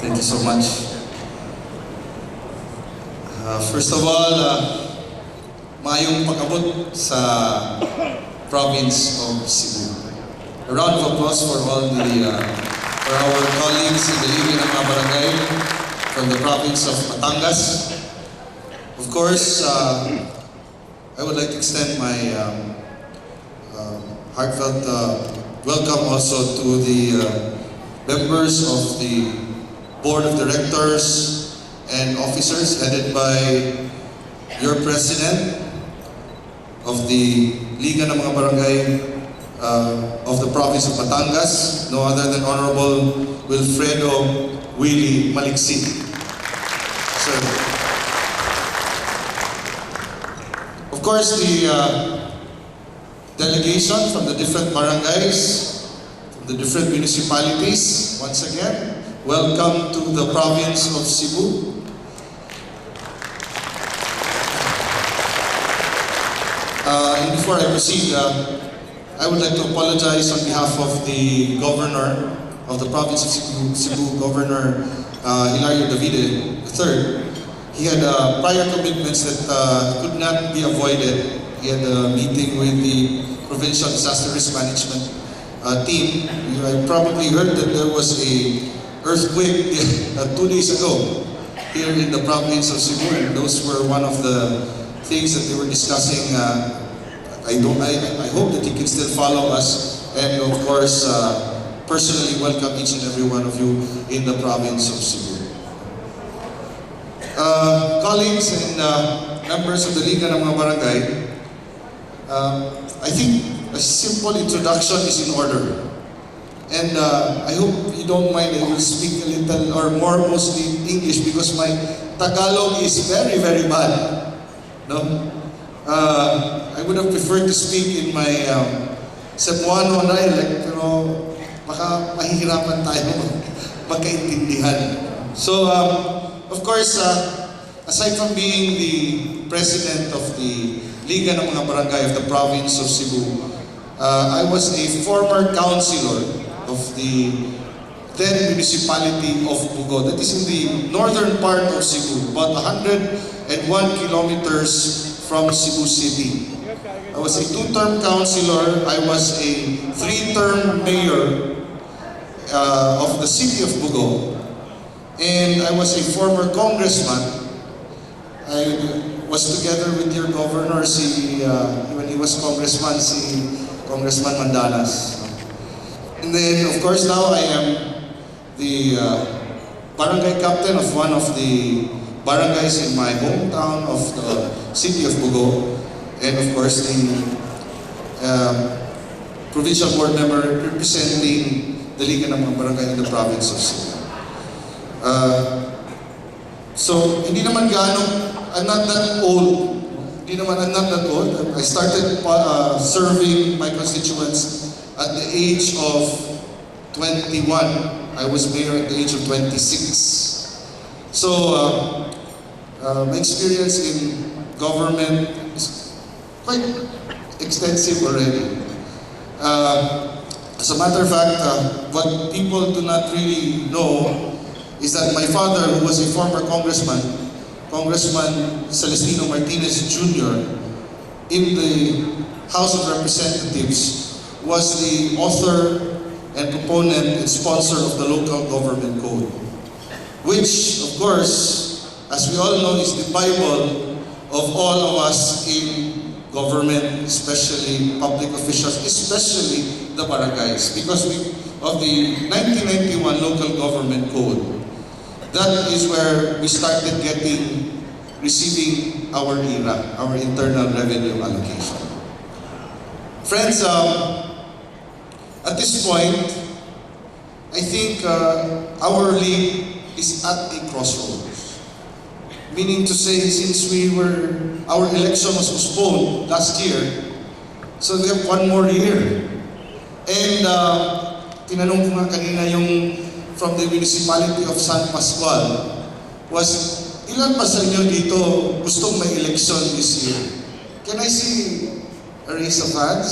Thank you so much. First of all, maayong pag-abot sa province of Cebu. A round of applause for all for our colleagues in the Liga ng mga Barangay from the province of Batangas. Of course, I would like to extend my heartfelt welcome also to the members of the Board of Directors and officers headed by your President of the Liga ng mga Barangay of the province of Batangas, no other than Honorable Wilfredo Willie Maliksi. Sir. Of course, the delegation from the different barangays, from the different municipalities, once again, welcome to the province of Cebu. And before I proceed, I would like to apologize on behalf of the Governor of the province of Cebu, Governor Hilario Davide III. He had prior commitments that could not be avoided. He had a meeting with the Provincial Disaster Risk Management team. You probably heard that there was a earthquake 2 days ago here in the province of Cebu, and those were one of the things that they were discussing. I hope that you can still follow us, and of course, personally welcome each and every one of you in the province of Cebu. Colleagues and members of the Liga ng mga Barangay, I think a simple introduction is in order. And I hope you don't mind I will speak a little or more mostly English because my Tagalog is very, very bad. No? I would have preferred to speak in my Cebuano dialect, pero baka mahihirapan tayo magkaintindihan. So, of course, aside from being the president of the Liga ng mga Barangay of the province of Cebu, I was a former councilor of the then municipality of Bugo. That is in the northern part of Cebu, about 101 kilometers from Cebu City. I was a 2-term councilor. I was a 3-term mayor of the city of Bugo. And I was a former congressman. I was together with your governor, when he was congressman, Congressman Mandalas. And then, of course, now I am the barangay captain of one of the barangays in my hometown of the city of Bugo, and of course the provincial board member representing the Liga ng mga Barangay in the province of Cebu. So, hindi naman I'm not that old. I'm not that old. I started serving my constituents at the age of 21. I was mayor at the age of 26. So, my experience in government is quite extensive already. As a matter of fact, what people do not really know is that my father, who was a former congressman, Congressman Celestino Martinez Jr., in the House of Representatives, was the author and proponent and sponsor of the local government code, which, of course, as we all know, is the Bible of all of us in government, especially public officials, especially the barangays, because of the 1991 local government code. That is where we started receiving our IRA, our internal revenue allocation. Friends, at this point, I think our league is at a crossroads. Meaning to say, since our election was postponed last year, so we have 1 more year. And tinanong ko nga kanina yung from the municipality of San Pascual, was ilan pa sa inyo dito gustong may election this year? Can I see a raise of hands?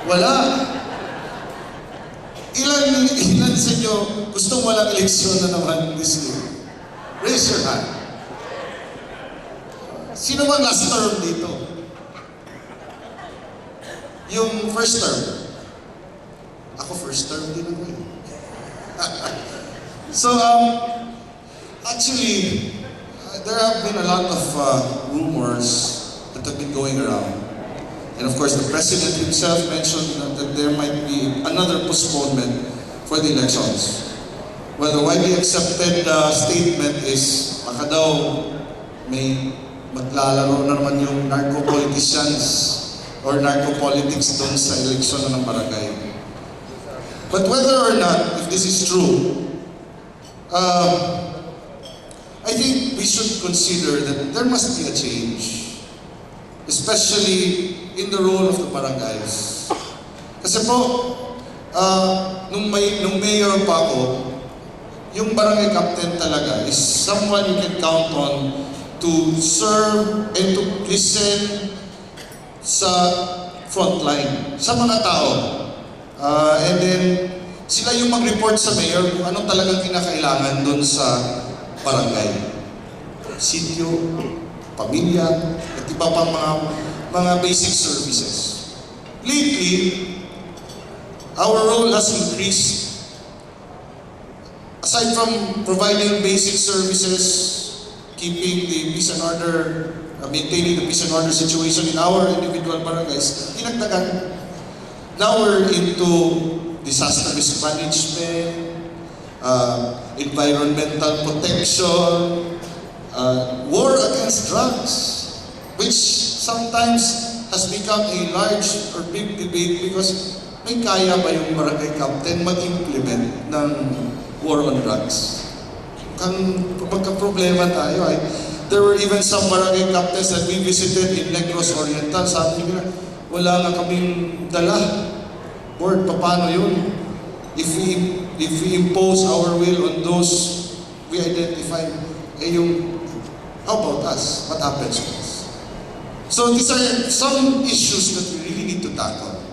Wala. Ilan sa inyo gustong walang eleksyon na naman this year? Raise your hand. Sino bang last term dito? Yung first term. Ako first term din ako eh. So, actually, there have been a lot of rumors that have been going around. And of course, the President himself mentioned that there might be another postponement for the elections. Well, the widely accepted statement is baka daw may maglalaro na naman yung narco-politicians or narco-politics doon sa eleksyon ng barangay. But whether or not, if this is true, I think we should consider that there must be a change, especially in the role of the barangays. Kasi po, nung mayor pa ako, yung barangay captain talaga is someone you can count on to serve and to listen sa front line, sa mga tao. And then, sila yung mag-report sa mayor kung anong talagang kinakailangan doon sa barangay. Sityo, pamilya, at iba pang mga basic services. Lately, our role has increased. Aside from providing basic services, keeping the peace and order, maintaining the peace and order situation in our individual barangays, dinagdagan. Now we're into disaster risk management, environmental protection, war against drugs, which sometimes has become a large or big debate because may kaya ba yung barangay captain mag-implement ng war on drugs? Magka-problema tayo ay. There were even some barangay captains that we visited in Negros Oriental. Sabi nila, wala nga kaming dala. Lord, paano yun? If we impose our will on those we identify, how about us? What happens to us? So these are some issues that we really need to tackle.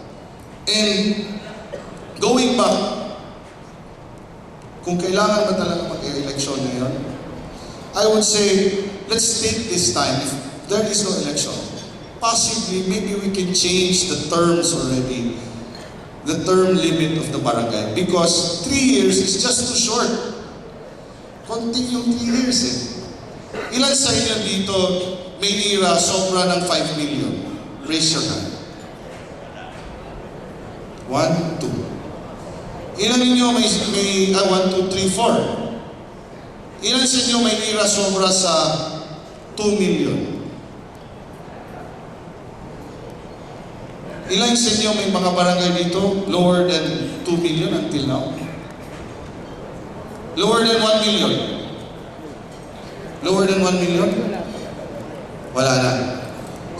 And going back, kung kailangan ba talaga mag-election ngayon, I would say, let's take this time. If there is no election, possibly, maybe we can change the terms already, the term limit of the barangay. Because 3 years is just too short. Konting yung 3 years eh. Ilan sa inyo dito may nira sobra ng 5 million? Raise your hand. 1, 2. Ilan ninyo may 1, 2, 3, 4? Ilan sa inyo may nira sobra sa 2 million? Ilan sa inyo may mga barangay dito lower than 2 million until now? Lower than 1 million? Lower than 1 million? Wala na.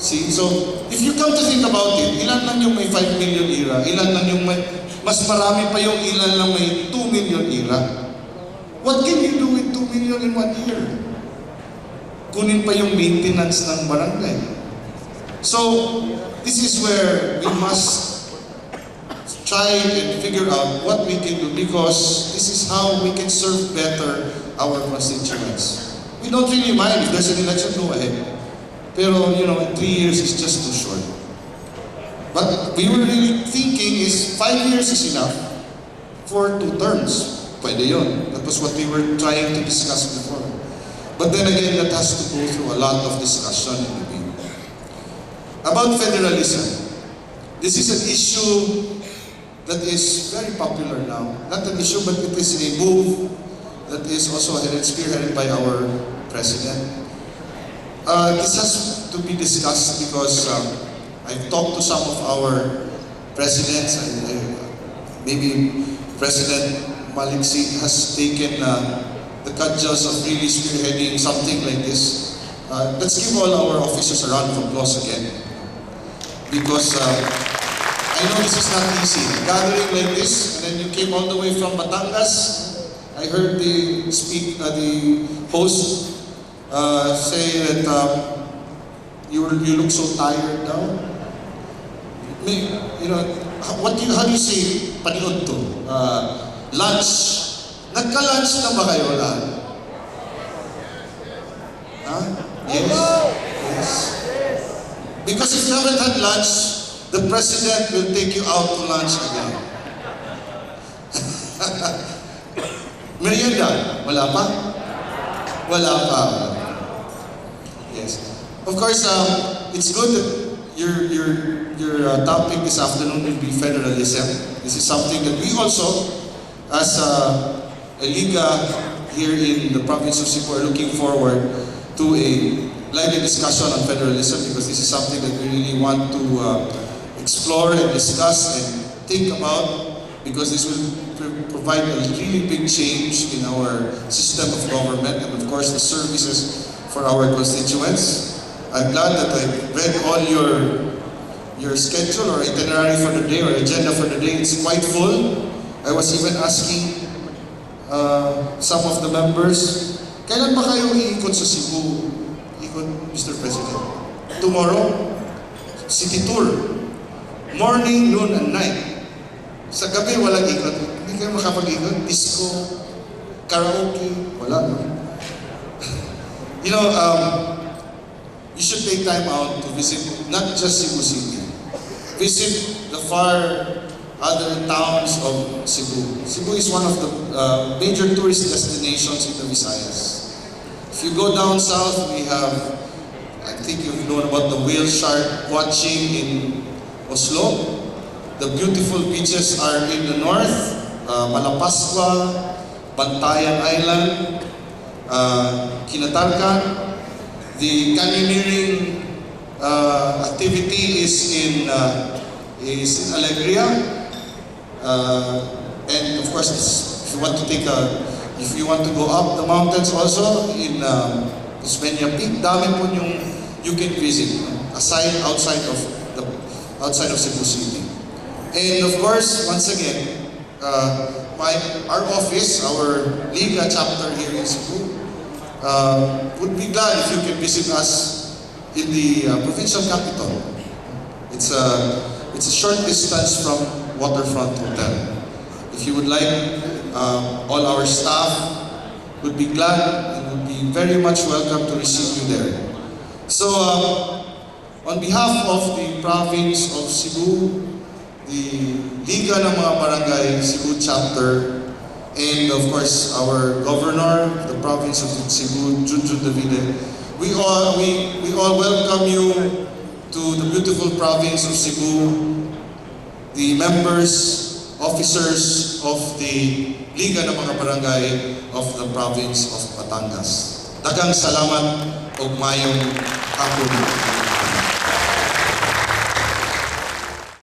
See, so, if you come to think about it, ilan lang yung may 5 million ira? Ilan lang yung may, mas marami pa yung ilan lang may 2 million ira? What can you do with 2 million in 1 year? Kunin pa yung maintenance ng barangay. So, this is where we must try and figure out what we can do because this is how we can serve better our constituents. We don't really mind if there's an election, go ahead. Pero, 3 years is just too short. But we were really thinking is 5 years is enough for 2 terms. Pwede yun. That was what we were trying to discuss before. But then again, that has to go through a lot of discussion in the bill. About federalism. This is an issue that is very popular now. Not an issue, but it is a move that is also spearheaded by our President. This has to be discussed because I've talked to some of our presidents. Maybe President Maliksi has taken the cudgels of really spearheading something like this. Let's give all our officers a round of applause again. Because I know this is not easy. Gathering like this, and then you came all the way from Batangas. I heard the host say that you look so tired now. How do you say? paniod to. Lunch. Nagka-lunch na ba kayo lahat? Huh? Yes? Yes. Because if you haven't had lunch, the President will take you out to lunch again. Merienda? Wala pa? Wala pa. Yes. Of course, it's good that your topic this afternoon will be federalism. This is something that we also, as a LIGA here in the province of Cebu, are looking forward to a lively discussion on federalism, because this is something that we really want to explore and discuss and think about, because this will provide a really big change in our system of government and of course the services for our constituents. I'm glad that I read all your schedule or itinerary for the day or agenda for the day. It's quite full. I was even asking some of the members, kailan ba kayo iikot sa Cebu? Ikot, Mr. President? Tomorrow? City tour. Morning, noon, and night. Sa gabi, walang ikot. Hindi kayo makapag-ikot. Disco, karaoke, wala, no? You know, you should take time out to visit not just Cebu City. Visit the far other towns of Cebu. Cebu is one of the major tourist destinations in the Visayas. If you go down south, we have, I think you've known about the whale shark watching in Oslo. The beautiful beaches are in the north, Malapascua, Bantayan Island, Kinatarka. The canyoneering activity is in Alegria, and of course, if you want to go up the mountains also in Osmeña Peak, dami po yung you can visit outside of Cebu City. And of course, once again, our office, our LIGA chapter here in Cebu, would be glad if you can visit us in the provincial capital. It's a short distance from Waterfront Hotel. If you would like, all our staff would be glad and would be very much welcome to receive you there. So, on behalf of the province of Cebu, the Liga ng mga Barangay Cebu chapter, and of course our governor of the province of Cebu, Junjun Davide, we all welcome you to the beautiful province of Cebu, the members, officers of the Liga ng mga Barangay of the province of Batangas. Daghang salamat ug mayong hapon.